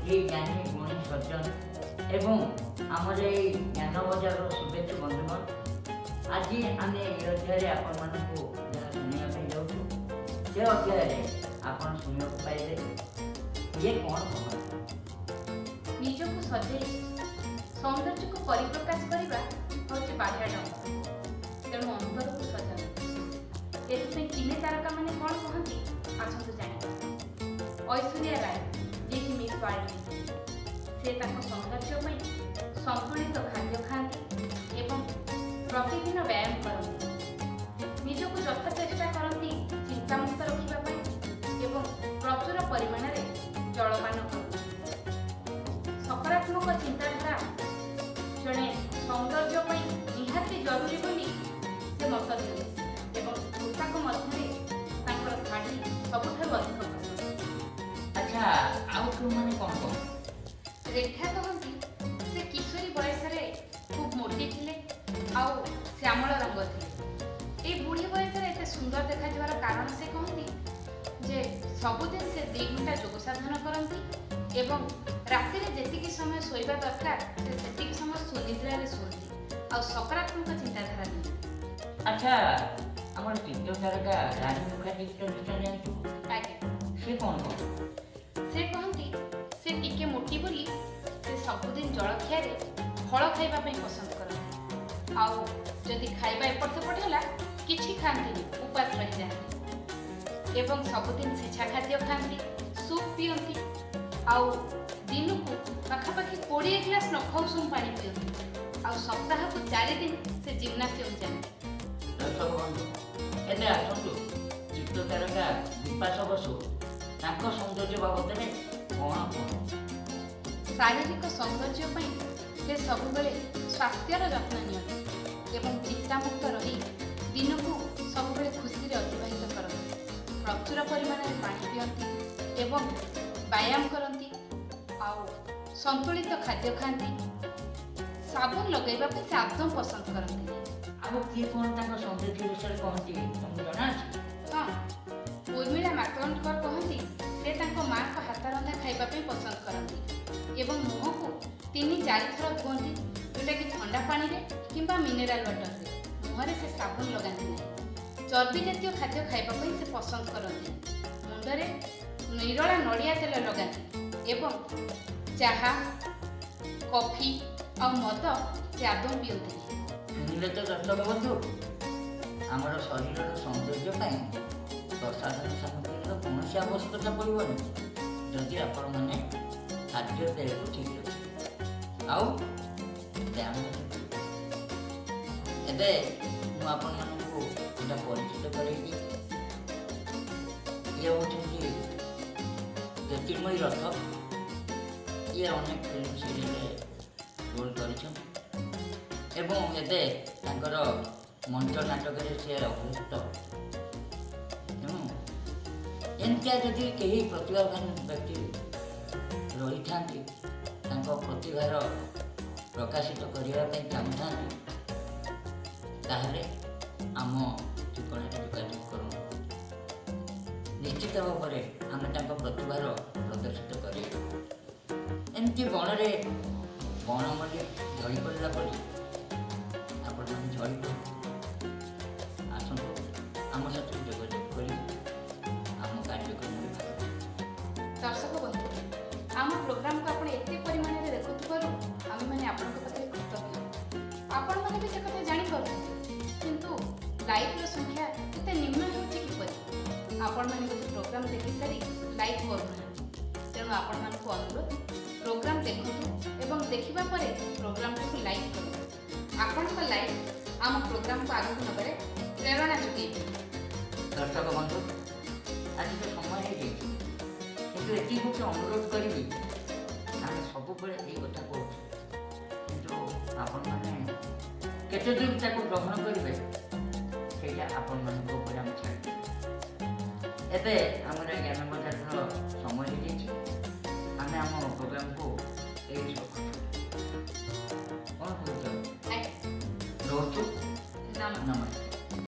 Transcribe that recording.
ये ज्ञानी गुणी सज्जन एवं आमर ये ज्ञान बजार शुभेच्छु बंधुगण आज आम अध्याय आपण मानू जहाँ शुणा जाऊँ से अध्याय आपण शुणा पाइबे ये कौन कहते निजक सजे सौंदर्य को परिप्रकाश करने हूँ बाह्य ढंग तेणु अंतर को सजा एथि किने तारका मैंने कौन कहती आसतु जान ऐश्वर्या राय जी मिस वर्ल्ड से सौंदर्य संतुलित खाद्य खाती एवं प्रतिदिन व्यायाम करती निजक यथा चेष्टा करती चिंतामुक्त रखापी एवं प्रचुर परिमाण में जलपान करती सकारात्मक चिंताधारा जड़े सौंदर्य निहाती जरूरी बोली से मत दिए एवं पोशाक मध्य शाढ़ी सबुठ अधिक पसंद। अच्छा आउ मैंने कौन कह रेखा कहती से किशोरी बयस खूब मोटी थे आउ श्यामल रंग थे ये बुढ़ी बयस एत सुंदर देखार कारण से कहती जे सबुदिन से 2 घंटा जोग साधन करती एवं राति जी समय शोवा दरकार से समय सुनिद्रा शुणती आ सकारात्मक चिंताधारा नहीं। अच्छा आम तृतीय तारका रानी मुखार्जी जानू सी कौन कह से कहती से टिके मोटी बोली से सबुदिन जलखिया फल खाइबा पसंद करती आउ जदि खाइबा एपट सेपट है किछि खाती उपास रही जाती एवं सबुदिन सिछा खाद्य खाती सूप पीती आउ दिन को पाखापाखि 20 ग्लास नखउसुम पानी पीती आउ सप्ताह को 4 दिन से जिम्नासियम जाती। एने आसतु चित्त तारका विपाशा बसु तांको सौंदर्य बाबद में कौन कह शारीरिक सौंदर्य से सबुबले स्वास्थ्यर जत्न नियंती एवं चिंतामुक्त रही दिन को सबुबले खुशी अतिबाहित करती प्रचुर परिमाण में पानी पीती एवं व्यायाम करती आउ संतुलित खाद्य खाती साबुन लगेगा से आदम पसंद करती। अब किए कौन सौंदर्य विषय कहती तुमको जना हाँ उर्मिला मातोंडकर कहती से माँ का हाथ रंधा खाइबा पसंद करती एवं मुह को 3-4 थर धुअंती जोटा कि ठंडा पानी रे किंबा मिनेराल वाटर रे मुहरे से साबुन लगाती नहीं चर्बी जातीय खाद्य खाइबा से पसंद करती मुंडरे निरला नड़िया तेल लगाती एवं चाहा कॉफी और मद से आदम पीती। सुनिले तो दर्शक बंधु आमर शरीर सौंदर्य प्रसाधन सामग्री कौन आवश्यकता पड़ोनी जदि आपण मैंने खाद्य पेय को ठीक रखे आउ व्यायाम एबे मु आपण मानकु गोटा परिचित करेगी ये होउछन्ती ज्योतिर्मयी रथ ये अनेक फिल्म सीरियल रोल कर एवं एबे तांकर मंच नाटक सी अभियुक्त तेणु एमतिया जदि कहीं प्रतिभावान व्यक्ति रही था प्रतिभार प्रकाशित करने चाहूँ ताहले आम ठिकाना जोगाযোগ करूँ निश्चित भाव में आम प्रतिभार प्रदर्शित कर एमती बण में बणमल्ली झड़ी पड़ा पड़ी आपण झड़ी पड़े आसतु आम सहित जोगाযোগ कर आम कार्यक्रम में भाग दर्शक बंधु आम प्रोग्राम को आपण एते परिमाण में देखुथिबारु आम माने आपन को पते कृतज्ञ आपण माने भी से कथा जानि पारु किंतु लाइक रो संख्या एते निम्न होछि किपरि आपण माने को प्रोग्राम देखि सारी लाइक करू तेणु आपण मान को अनुरोध प्रोग्राम देखु एवं देखिबा परे प्रोग्राम को लाइक करू आपण को लाइक आम प्रोग्राम को आगु नबरे प्रेरणा जुगे। दर्शक बंधु आज तो समय है किंतु एति गोटे अनुरोध करी आम सब ये कथा कहूँ किंतु आपण मैंने केते दूर ताको ग्रहण करेंगे से आपण मान छाड़ी एबे आमर ज्ञान बजार समय हो आम आम प्रोग्राम को कौन रोचु नमस्कार।